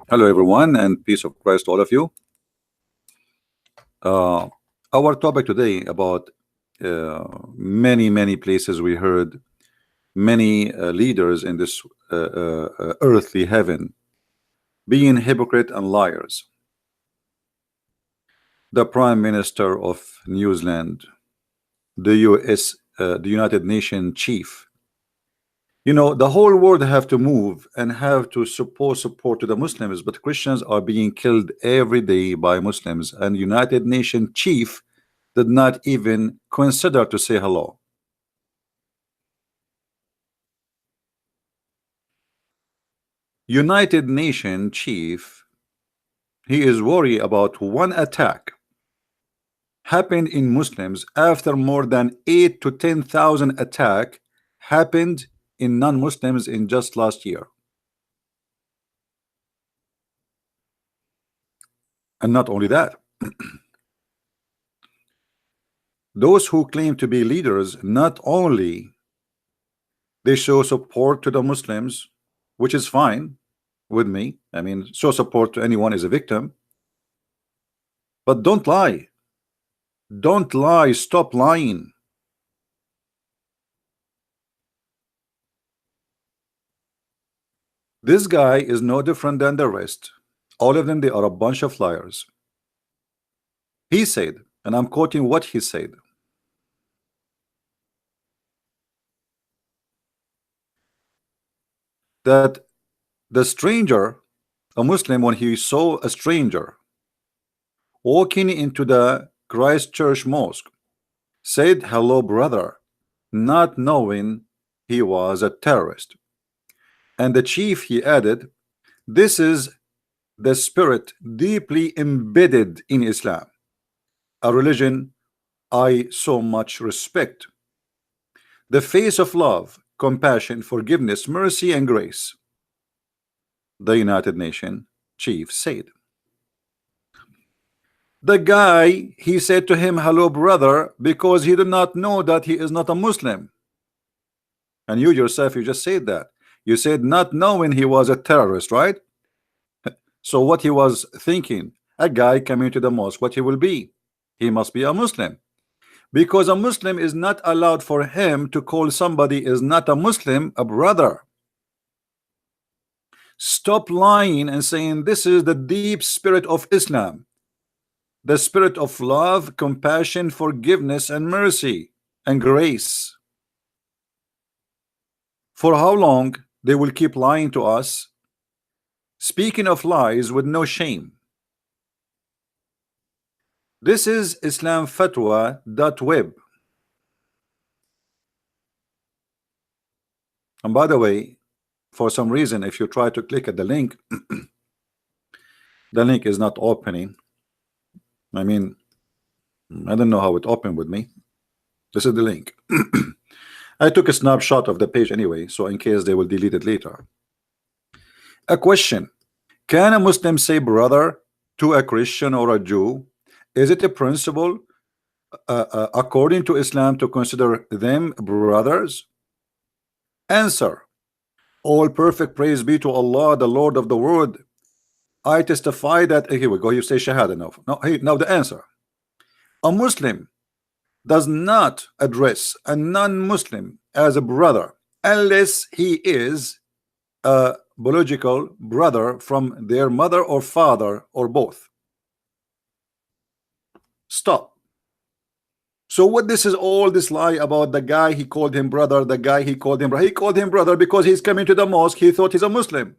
Hello, everyone, and peace of Christ to all of you. Uh, our topic today about many places we heard many leaders in this earthly heaven being hypocrite and liars. The Prime Minister of New Zealand, the the United Nations chief. You know, the whole world have to move and have to support to the Muslims, but Christians are being killed every day by Muslims, and United Nations chief did not even consider to say hello. United Nations chief, he is worried about one attack happened in Muslims after more than 8 to 10,000 attack happened in non-Muslims in just last year. And not only that, those who claim to be leaders, not only they show support to the Muslims, which is fine with me. I mean, show support to anyone is a victim, but don't lie. Don't lie. Stop lying. This guy is no different than the rest. All of them, they are a bunch of liars. He said, and I'm quoting what he said, that the stranger, a Muslim, when he saw a stranger walking into the Christchurch mosque, said, "Hello, brother," not knowing he was a terrorist. And the chief, he added, this is the spirit deeply embedded in Islam, a religion I so much respect. The face of love, compassion, forgiveness, mercy, and grace, the United Nations chief said. The guy, he said to him, "Hello, brother," because he did not know that he is not a Muslim. And you yourself, you just said that. You said not knowing he was a terrorist, right? So what he was thinking, a guy coming to the mosque, what he will be? He must be a Muslim. Because a Muslim is not allowed for him to call somebody is not a Muslim a brother. Stop lying and saying this is the deep spirit of Islam, the spirit of love, compassion, forgiveness, and mercy and grace. For how long they will keep lying to us, speaking of lies with no shame? This is islamfatwa.web. And by the way, for some reason, if you try to click at the link, the link is not opening. I mean, I don't know how it opened with me. This is the link. I took a snapshot of the page anyway, so in case they will delete it later. A question: can a Muslim say brother to a Christian or a Jew? Is it a principle according to Islam to consider them brothers? Answer: all perfect praise be to Allah, the Lord of the world. I testify that here we go. You say shahada now. Now the answer: a Muslim does not address a non-Muslim as a brother unless he is a biological brother from their mother or father or both. Stop. So what this is, all this lie about the guy he called him brother, the guy he called him brother because he's coming to the mosque, he thought he's a Muslim.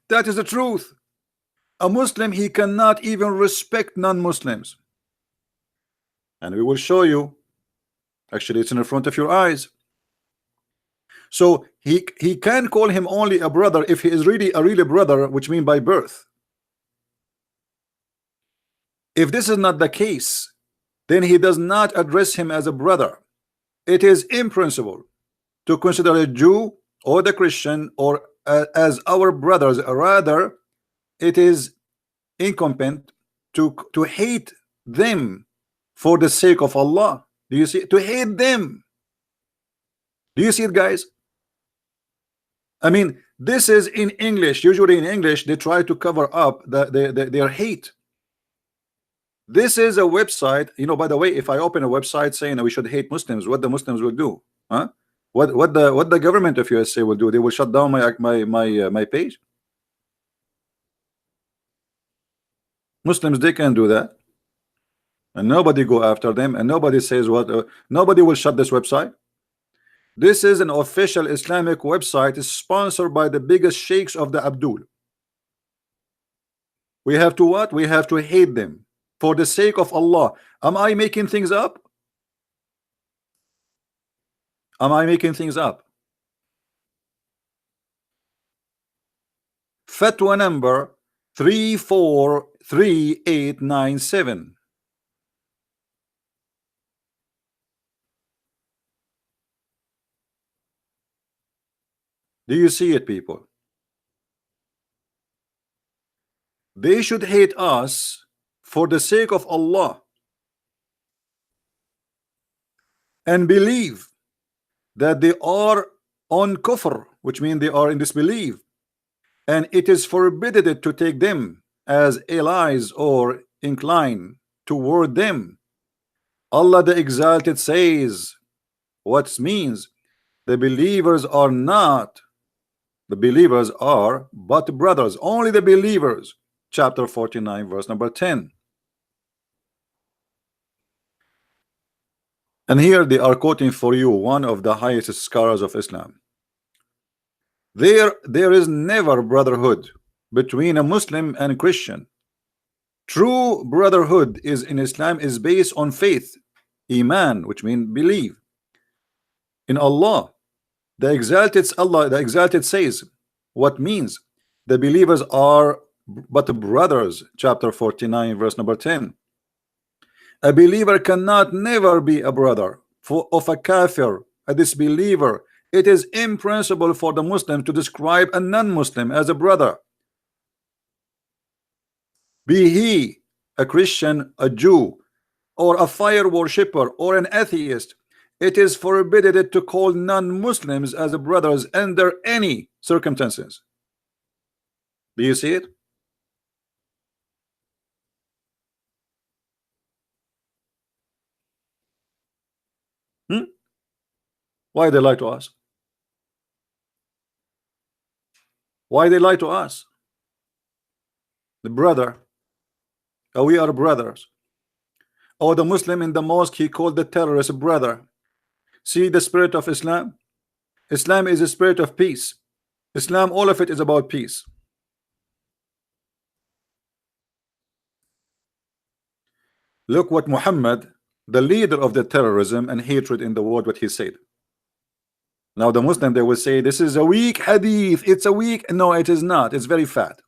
That is the truth. A Muslim, he cannot even respect non-Muslims. And we will show you. Actually, it's in the front of your eyes. So he can call him only a brother if he is really a brother, which means by birth. If this is not the case, then he does not address him as a brother. It is in principle to consider a Jew or the Christian or as our brothers. Rather, it is incompetent to hate them for the sake of Allah. Do you see? To hate them. Do you see it, guys? I mean, this is in English. Usually in English, they try to cover up their hate. This is a website. You know, by the way, if I open a website saying that we should hate Muslims, what the Muslims will do? Huh? What the government of USA will do? They will shut down my page. Muslims, they can do that, and nobody go after them, and nobody says what. Nobody will shut this website. This is an official Islamic website. It's sponsored by the biggest sheikhs of the Abdul. We have to what? We have to hate them for the sake of Allah. Am I making things up? Am I making things up? Fatwa number 343897. Do you see it, people? They should hate us for the sake of Allah and believe that they are on kufr, which means they are in disbelief, and it is forbidden to take them as allies or incline toward them. Allah the Exalted says, what means the believers are not, the believers are but brothers, only the believers. Chapter 49 verse number 10. And here they are quoting for you one of the highest scholars of Islam. There is never brotherhood between a Muslim and a Christian. True brotherhood is in Islam is based on faith, iman, which means believe in Allah. The Exalted says, what means the believers are but brothers. Chapter 49 verse number 10. A believer cannot never be a brother of a kafir, a disbeliever. It is impossible for the Muslim to describe a non-Muslim as a brother, be he a Christian, a Jew, or a fire worshipper, or an atheist. It is forbidden to call non-Muslims as brothers under any circumstances. Do you see it? Why they lie to us? Why they lie to us? The brother, we are brothers. Or the Muslim in the mosque, he called the terrorist brother. See the spirit of Islam? Islam is a spirit of peace. Islam, all of it is about peace. Look what Muhammad, the leader of the terrorism and hatred in the world, what he said. Now the Muslim, they will say this is a weak hadith, it's a weak. No, it is not, it's very fat.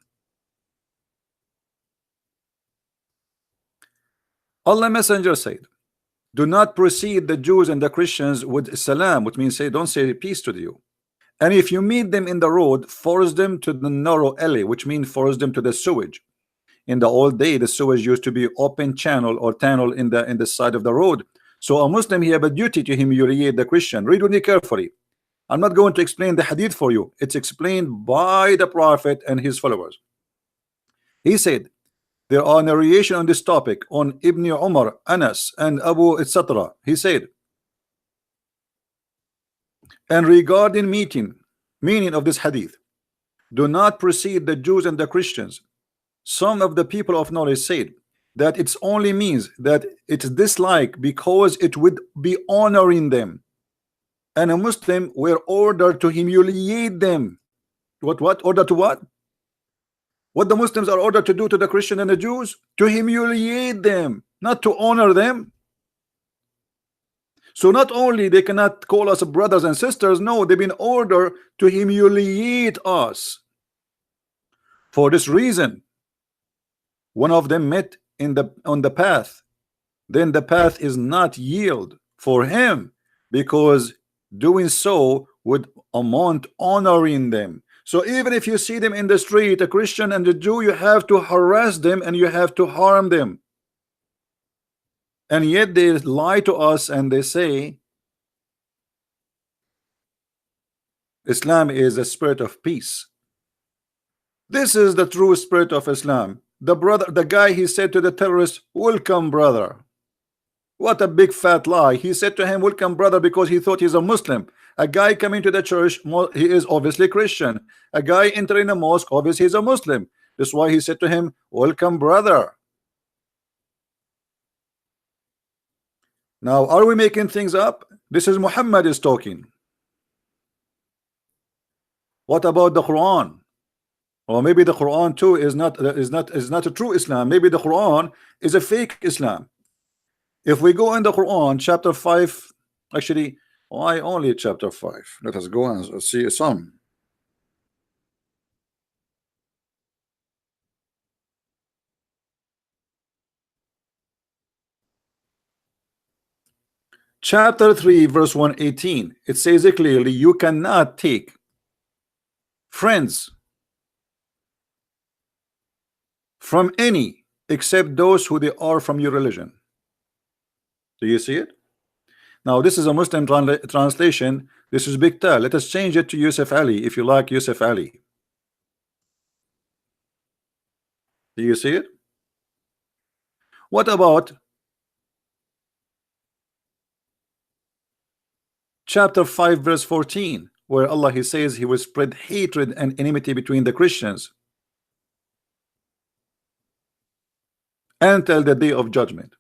Allah Messenger said, do not precede the Jews and the Christians with salam, which means say, don't say peace to you. And if you meet them in the road, force them to the narrow alley, which means force them to the sewage. In the old day, the sewage used to be open channel or tunnel in the side of the road. So a Muslim, he have a duty to humiliate the Christian. Read with me carefully. I'm not going to explain the hadith for you. It's explained by the Prophet and his followers. He said, there are narration on this topic on Ibn Umar, Anas, and Abu etc. He said, and regarding meaning of this hadith, do not precede the Jews and the Christians. Some of the people of knowledge said that it only means that it's dislike because it would be honoring them, and a Muslim were ordered to humiliate them. What order to what? What the Muslims are ordered to do to the Christian and the Jews? To humiliate them, not to honor them. So not only they cannot call us brothers and sisters, no, they've been ordered to humiliate us. For this reason, one of them met on the path, then the path is not yield for him, because doing so would amount honoring them. So even if you see them in the street, a Christian and a Jew, you have to harass them and you have to harm them. And yet they lie to us and they say Islam is a spirit of peace. This is the true spirit of Islam. The guy, he said to the terrorist, welcome brother. What a big fat lie. He said to him, welcome brother, because he thought he's a Muslim. A guy coming to the church, he is obviously Christian. A guy entering a mosque, obviously he's a Muslim. That's why he said to him, welcome brother. Now, are we making things up? This is Muhammad is talking. What about the Quran? Or maybe the Quran too is not a true Islam. Maybe the Quran is a fake Islam. If we go in the Quran, chapter 5, actually, why only chapter 5? Let us go and see some. Chapter 3, verse 118. It says it clearly, you cannot take friends from any except those who they are from your religion. Do you see it? Now this is a Muslim translation. This is big tal. Let us change it to Yusuf Ali, if you like Yusuf Ali. Do you see it? What about chapter 5 verse 14, where Allah, he says he will spread hatred and enmity between the Christians until the day of judgment?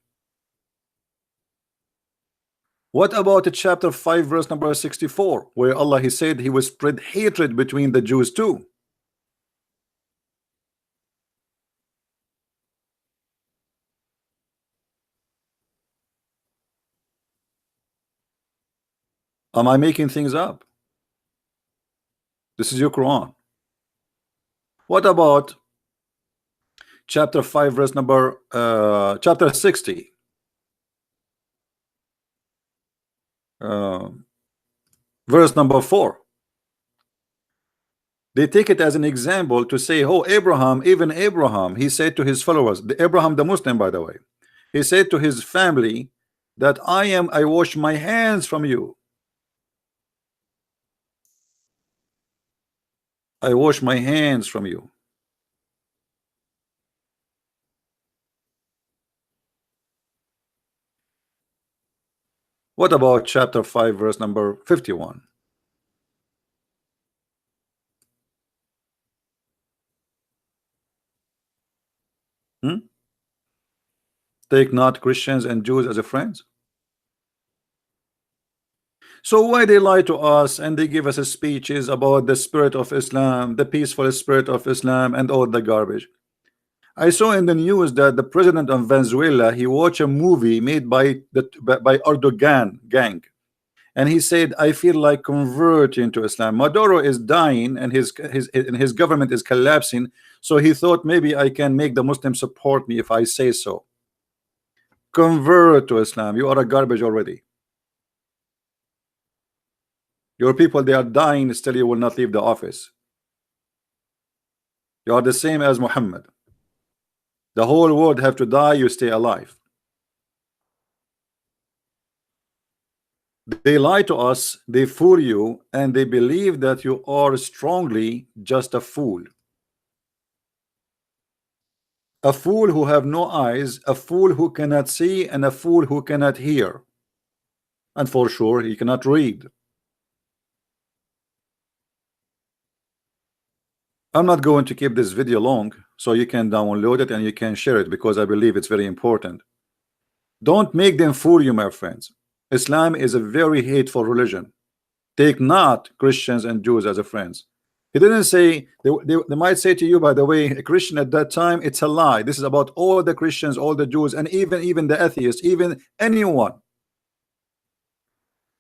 What about chapter 5 verse number 64, where Allah, he said he will spread hatred between the Jews too? Am I making things up? This is your Quran. What about chapter 5 verse number chapter 60, verse number 4? They take it as an example to say, oh, Abraham, even Abraham, he said to his followers, Abraham the Muslim, by the way, he said to his family that I wash my hands from you. I wash my hands from you. What about chapter 5 verse number 51? Take not Christians and Jews as a friends. So why they lie to us and they give us speeches about the spirit of Islam, the peaceful spirit of Islam, and all the garbage? I saw in the news that the president of Venezuela, he watched a movie made by Erdogan gang, and he said, I feel like converting to Islam. Maduro is dying and his government is collapsing, so he thought maybe I can make the Muslims support me if I say so. Convert to Islam. You are a garbage already. Your people, they are dying, still you will not leave the office. You are the same as Muhammad. The whole world have to die, you stay alive. They lie to us, they fool you, and they believe that you are strongly just a fool. A fool who have no eyes, a fool who cannot see, and a fool who cannot hear. And for sure, he cannot read. I'm not going to keep this video long, so you can download it and you can share it, because I believe it's very important. Don't make them fool you, my friends. Islam is a very hateful religion. Take not Christians and Jews as a friends. He didn't say, they might say to you, by the way, a Christian at that time, it's a lie. This is about all the Christians, all the Jews, and even the atheists, even anyone.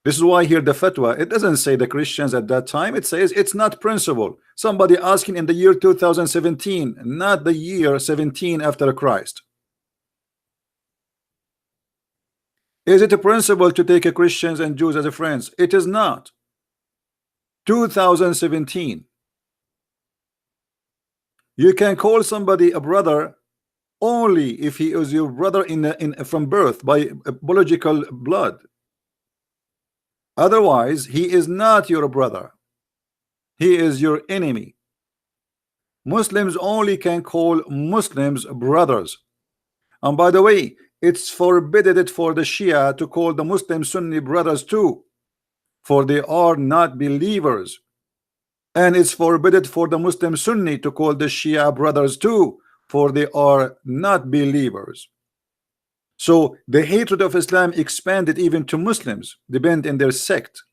This is why here the fatwa, it doesn't say the Christians at that time, it says it's not principle. Somebody asking in the year 2017, not the year 17 after Christ. Is it a principle to take a Christians and Jews as a friends? It is not. 2017. You can call somebody a brother only if he is your brother from birth by biological blood. Otherwise, he is not your brother. He is your enemy. Muslims only can call Muslims brothers. And by the way, it's forbidden for the Shia to call the Muslim Sunni brothers too, for they are not believers. And it's forbidden for the Muslim Sunni to call the Shia brothers too, for they are not believers. So the hatred of Islam expanded even to Muslims, depend in their sect.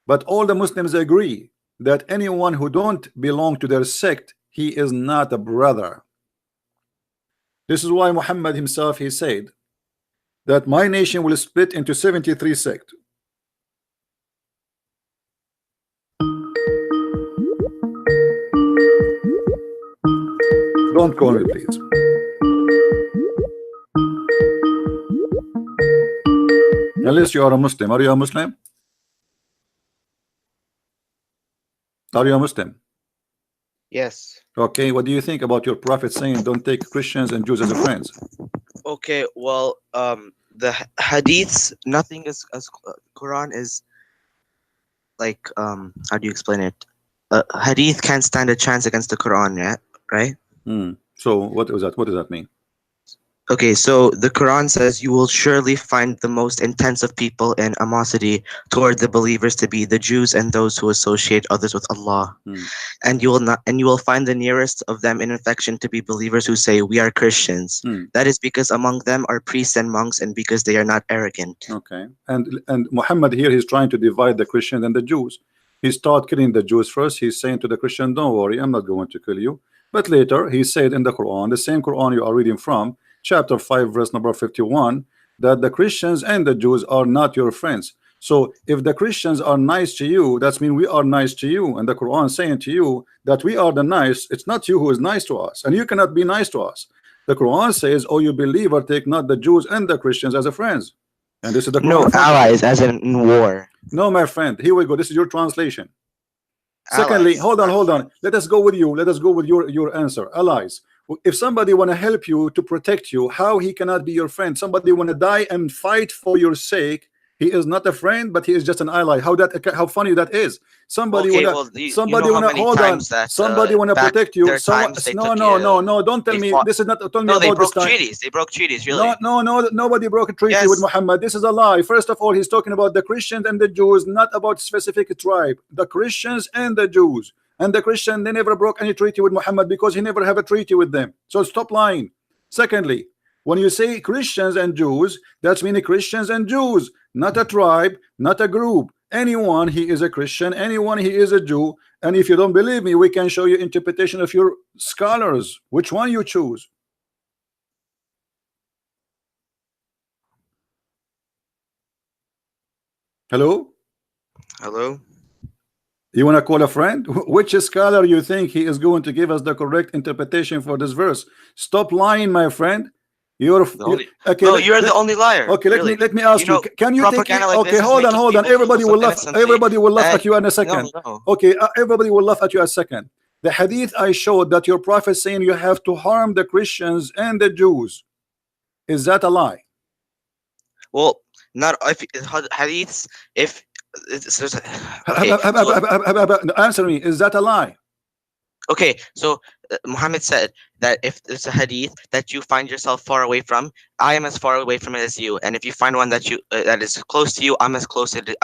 But all the Muslims agree that anyone who don't belong to their sect, he is not a brother. This is why Muhammad himself, he said that my nation will split into 73 sects. Don't call me, please. Unless you are a Muslim. Are you a Muslim? Are you a Muslim? Yes. Okay, what do you think about your prophet saying don't take Christians and Jews as friends? Okay, well, the hadiths, nothing is as Quran is like, how do you explain it? Hadith can't stand a chance against the Quran, yeah, right? So what was that? What does that mean? Okay, so the Quran says you will surely find the most intense of people in animosity toward the believers to be the Jews and those who associate others with Allah. And you will find the nearest of them in affection to be believers who say we are Christians. That is because among them are priests and monks and because they are not arrogant. Okay. And Muhammad here, he's trying to divide the Christians and the Jews. He started killing the Jews first. He's saying to the Christian, don't worry, I'm not going to kill you. But later he said in the Quran, the same Quran you are reading from, chapter 5 verse number 51, that the Christians and the Jews are not your friends. So if the Christians are nice to you, that means we are nice to you, and the Quran saying to you that we are the nice, it's not you who is nice to us, and you cannot be nice to us. The Quran says, oh you believer, take not the Jews and the Christians as a friends. And this is the Quran. No, allies as in war. No, my friend, here we go, this is your translation. Secondly, hold on, let us go with you, let us go with your answer. Allies. If somebody want to help you to protect you, how he cannot be your friend? Somebody want to die and fight for your sake, he is not a friend, but he is just an ally. How funny that is. Somebody want to hold on. Somebody want to protect you. No, don't tell me this is not. Tell me about this time. They broke treaties. Really? No, nobody broke a treaty with Muhammad. This is a lie. First of all, he's talking about the Christians and the Jews, not about specific tribe. The Christians and the Jews. And the Christian, they never broke any treaty with Muhammad because he never have a treaty with them. So stop lying. Secondly, when you say Christians and Jews, that's meaning Christians and Jews, not a tribe, not a group. Anyone he is a Christian, anyone he is a Jew. And if you don't believe me, we can show you interpretation of your scholars. Which one you choose? Hello? Hello? You want to call a friend? Which scholar you think he is going to give us the correct interpretation for this verse? Stop lying, my friend. You're the only liar. Okay, really. let me ask you. Can you take it? Like okay, hold on. Everybody will laugh. Everybody will laugh at you in a second. No. Okay, everybody will laugh at you in a second. The hadith I showed that your prophet saying you have to harm the Christians and the Jews. Is that a lie? Well, not if hadiths. If answer me. Is that a lie? Okay, so Muhammad said that if there's a hadith that you find yourself far away from, I am as far away from it as you, and if you find one that that is close to you, I'm closer to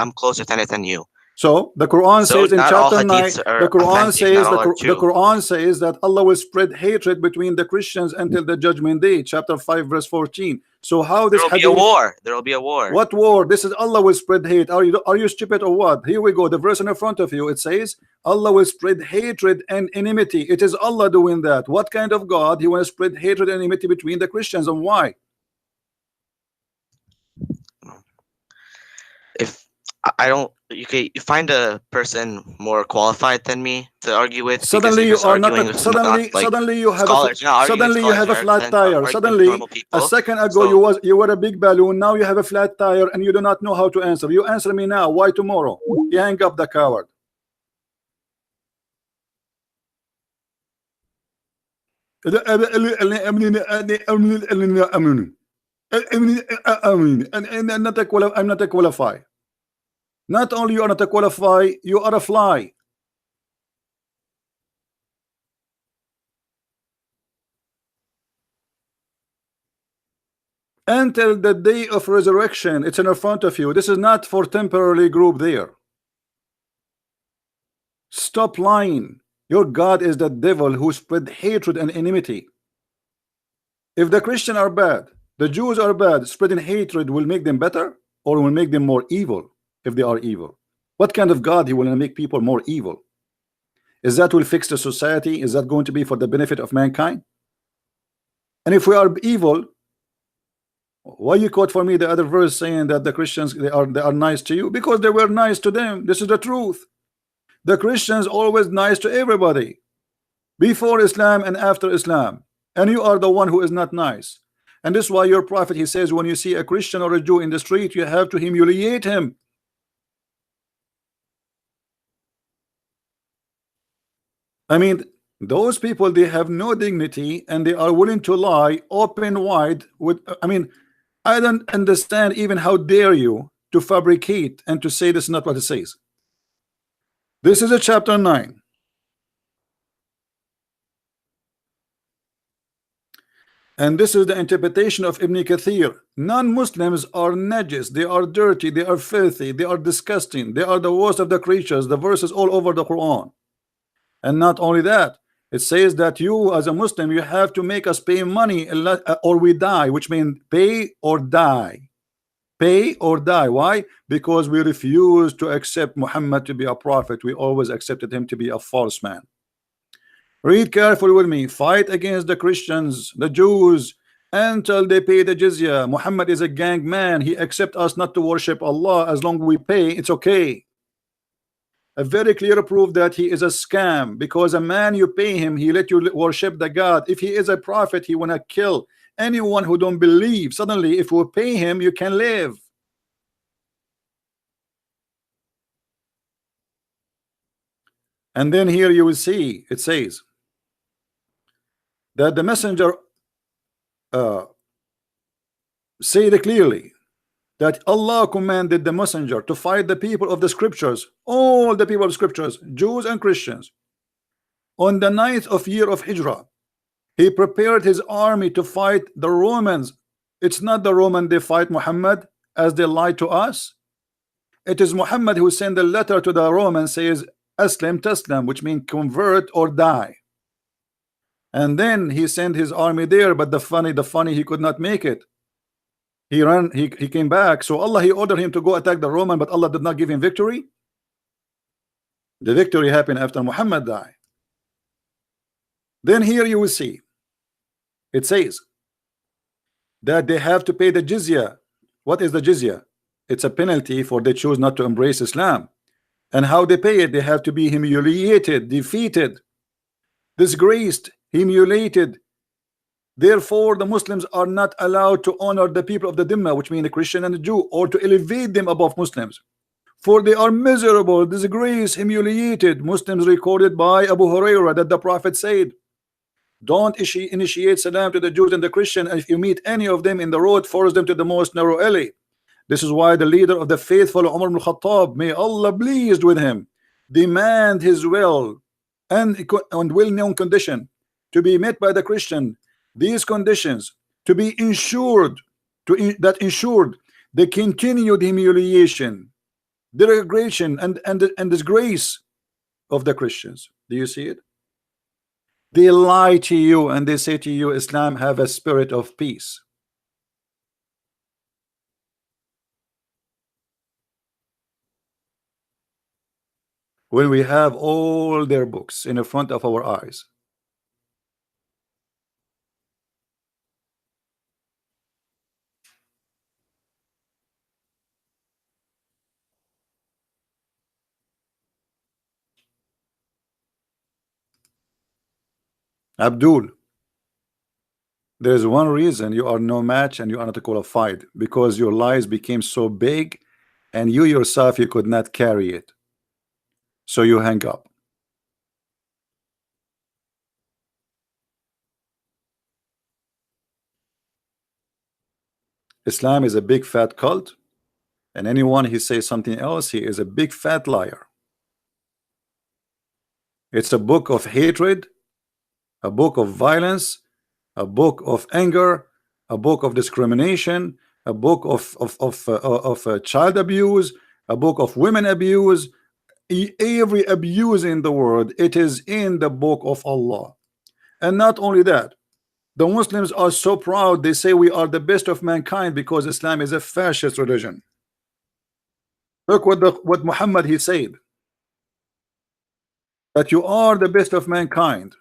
it than you. So the Quran says in chapter 9, the Quran says that Allah will spread hatred between the Christians until the judgment day, chapter 5 verse 14. So how this there will be a war. What war? This is Allah will spread hate. Are you stupid or what? Here we go, the verse in front of you, it says Allah will spread hatred and enmity. It is Allah doing that. What kind of God? He want to spread hatred and enmity between the Christians, and why? If I don't, you find a person more qualified than me to argue with. Suddenly you are not. Suddenly you have a flat tire. Suddenly a second ago you were a big balloon. Now you have a flat tire and you do not know how to answer. You answer me now. Why tomorrow? You hang up the coward. I'm not a qualify. Not only you are not a qualify, you are a fly. Until the day of resurrection, it's in front of you. This is not for temporary group there. Stop lying. Your God is the devil who spread hatred and enmity. If the Christians are bad, the Jews are bad, spreading hatred will make them better or will make them more evil if they are evil. What kind of God he will make people more evil? Is that will fix the society? Is that going to be for the benefit of mankind? And if we are evil, why you quote for me the other verse saying that the Christians they are nice to you? Because they were nice to them. This is the truth. The Christians always nice to everybody, before Islam and after Islam, and you are the one who is not nice. And this is why your prophet, he says, when you see a Christian or a Jew in the street, you have to humiliate him. I mean, those people, they have no dignity and they are willing to lie open wide with, I mean, I don't understand even how dare you to fabricate and to say this is not what it says. This is a chapter 9. And this is the interpretation of Ibn Kathir. Non-Muslims are najis, they are dirty, they are filthy, they are disgusting, they are the worst of the creatures. The verses all over the Quran. And not only that, it says that you as a Muslim, you have to make us pay money or we die, which means pay or die. Pay or die. Why? Because we refuse to accept Muhammad to be a prophet. We always accepted him to be a false man. Read carefully with me. Fight against the Christians, the Jews, until they pay the jizya. Muhammad is a gang man. He accepts us not to worship Allah. As long as we pay, it's okay. A very clear proof that he is a scam, because a man, you pay him, he let you worship the God. If he is a prophet, he wanna kill anyone who don't believe. Suddenly, if we pay him, you can live. And then here you will see it says that the messenger said clearly that Allah commanded the messenger to fight the people of the scriptures, all the people of scriptures, Jews and Christians. On the 9th of year of Hijrah, he prepared his army to fight the Romans. It's not the Roman they fight Muhammad as they lie to us. It is Muhammad who sent a letter to the Romans, says Aslam Taslam, which means convert or die. And then he sent his army there, but the funny he could not make it. He ran, he came back. So Allah, he ordered him to go attack the Roman, but Allah did not give him victory. The victory happened after Muhammad died. Then here you will see it says that they have to pay the jizya. What is the jizya? It's a penalty for they choose not to embrace Islam. And how they pay it? They have to be humiliated, defeated, disgraced, humiliated. Therefore, the Muslims are not allowed to honor the people of the Dhimma, which mean the Christian and the Jew, or to elevate them above Muslims. For they are miserable, disgraced, humiliated. Muslims recorded by Abu Hurairah that the Prophet said, don't initiate salam to the Jews and the Christian, and if you meet any of them in the road, force them to the most narrow alley. This is why the leader of the faithful, Umar ibn Khattab, may Allah pleased with him, demand his will and well-known condition to be met by the Christian. These conditions to be ensured, that ensured the continued humiliation, degradation, and disgrace of the Christians. Do you see it? They lie to you and they say to you, Islam have a spirit of peace. When we have all their books in the front of our eyes. Abdul, there is one reason you are no match and you are not qualified, because your lies became so big and you yourself, you could not carry it. So you hang up. Islam is a big fat cult, and anyone who says something else, he is a big fat liar. It's a book of hatred, a book of violence, a book of anger, a book of discrimination, a book of child abuse, a book of women abuse. Every abuse in the world, it is in the book of Allah. And not only that, the Muslims are so proud, they say we are the best of mankind because Islam is a fascist religion. Look what Muhammad he said, that you are the best of mankind.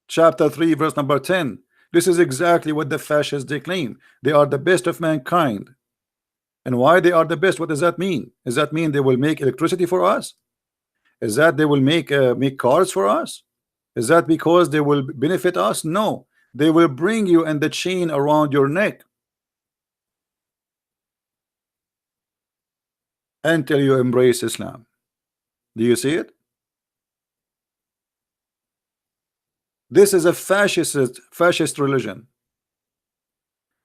Chapter 3 verse number 10. This is exactly what the fascists they claim. They are the best of mankind. And why they are the best? What does that mean? Does that mean they will make electricity for us? Is that they will make cars for us? Is that because they will benefit us? No, they will bring you in the chain around your neck until you embrace Islam. Do you see it? This is a fascist religion.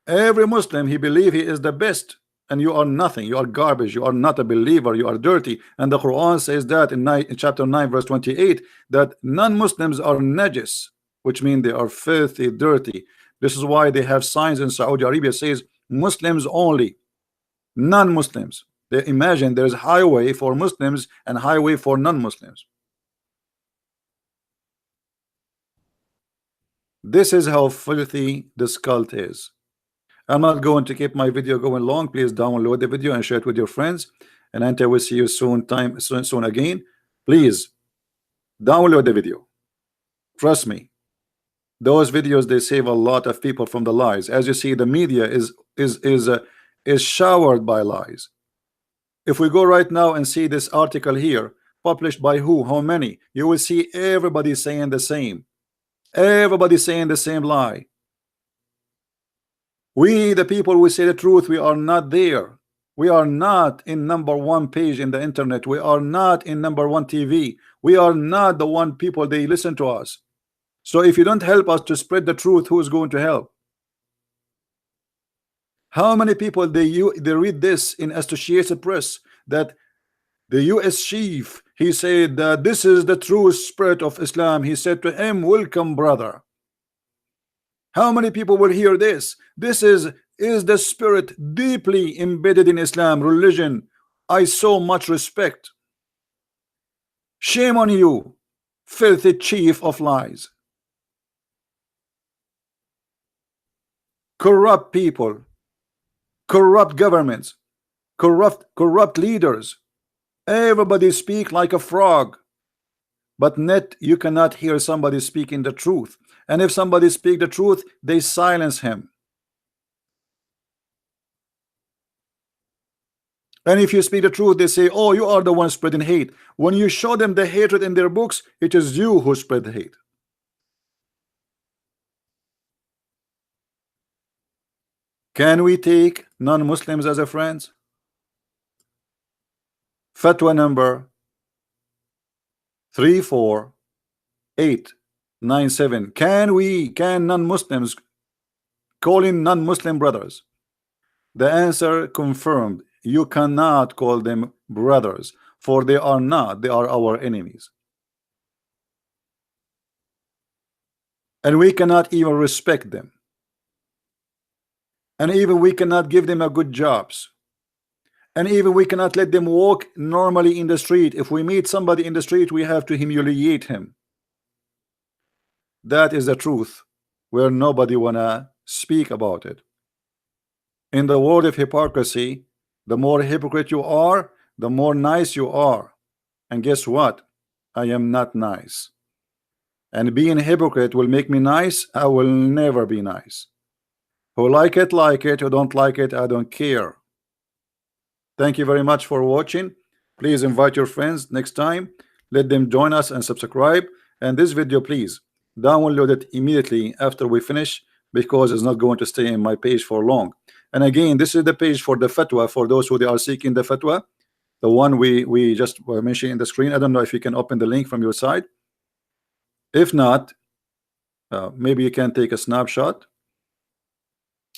Every Muslim, he believe he is the best, and you are nothing. You are garbage. You are not a believer. You are dirty. And the Quran says that in chapter 9 verse 28, that non-Muslims are najis, which means they are filthy, dirty. This is why they have signs in Saudi Arabia says Muslims only, non-Muslims. They imagine there's highway for Muslims and highway for non-Muslims. This is how filthy this cult is. I'm not going to keep my video going long. Please download the video and share it with your friends. And until we see you soon again, please download the video. Trust me, those videos, they save a lot of people from the lies. As you see, the media is showered by lies. If we go right now and see this article here, published by who, how many, you will see everybody saying the same. Everybody saying the same lie. We, the people, we say the truth. We are not there. We are not in #1 page in the internet. We are not in #1 TV. We are not the one people they listen to us. So if you don't help us to spread the truth, who is going to help? How many people they read this in Associated Press that the US chief, he said that this is the true spirit of Islam. He said to him, welcome brother. How many people will hear this? This is the spirit deeply embedded in Islam religion. I so much respect. Shame on you, filthy chief of lies. Corrupt people, corrupt governments, corrupt leaders. Everybody speak like a frog, but net you cannot hear somebody speaking the truth. And if somebody speak the truth, they silence him. And if you speak the truth, they say, oh, you are the one spreading hate. When you show them the hatred in their books, it is you who spread the hate. Can we take non-Muslims as a friends? Fatwa number 34897. Can non-Muslims call in non-Muslim brothers? The answer confirmed. You cannot call them brothers, for they are not. They are our enemies. And we cannot even respect them. And even we cannot give them a good jobs. And even we cannot let them walk normally in the street. If we meet somebody in the street, we have to humiliate him. That is the truth, where nobody wanna speak about it. In the world of hypocrisy, the more hypocrite you are, the more nice you are. And guess what? I am not nice. And being a hypocrite will make me nice. I will never be nice. Who like it, who don't like it, I don't care. Thank you very much for watching. Please invite your friends next time. Let them join us and subscribe. And this video, please download it immediately after we finish, because it's not going to stay in my page for long. And again, this is the page for the fatwa, for those who they are seeking the fatwa, the one we just were mentioning in the screen. I don't know if you can open the link from your side. If not, maybe you can take a snapshot.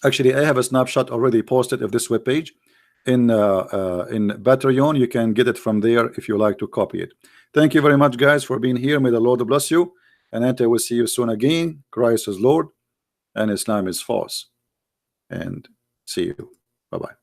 Actually, I have a snapshot already posted of this webpage in Patreon. You can get it from there if you like to copy it. Thank you very much, guys, for being here. May the Lord bless you, and I will see you soon again. Christ is Lord, and Islam is false. And see you. Bye bye.